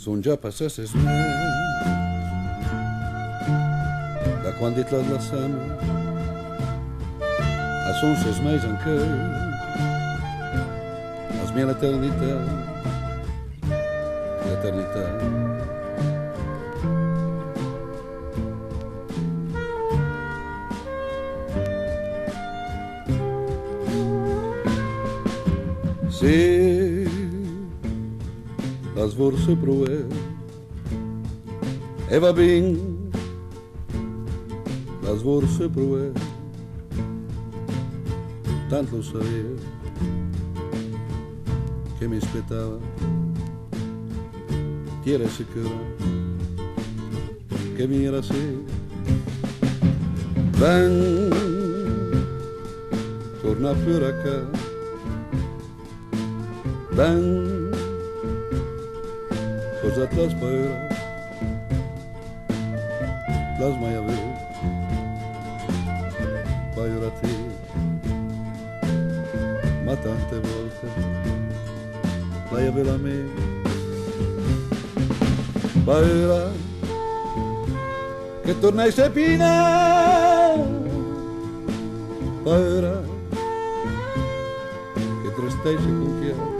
Son già passate semaine da quando ti lasciamo, a son 6 mesi anche, a mia l'eternità, l'eternità. Se la sforzo prover e va ben, la sforzo prover, tanto lo sapevo che mi aspettava, ti era sicura che mi era sì. Ben, torna pure a casa. Ben, cosa te spera? Las mai avere, paura te, ma tante volte l'hai avere a me. Paura che tornai sepina, paura che tristezza con chi è.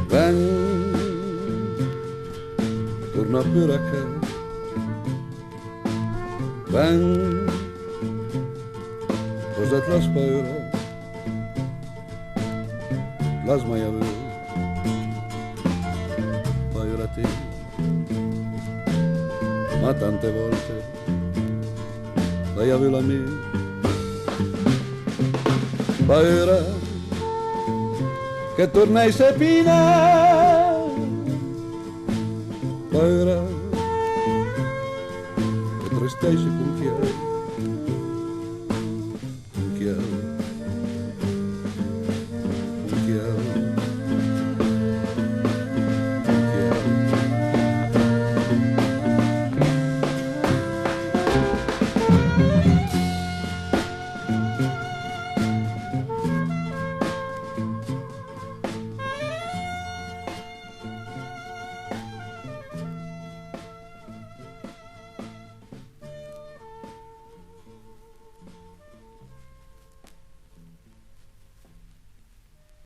Ben, torna pure a casa. Ben, cosa te la spera? La mai avere, paura te, ma tante volte l'hai avere a me. Paura che tornai sepina, paura che tristezza con chi è.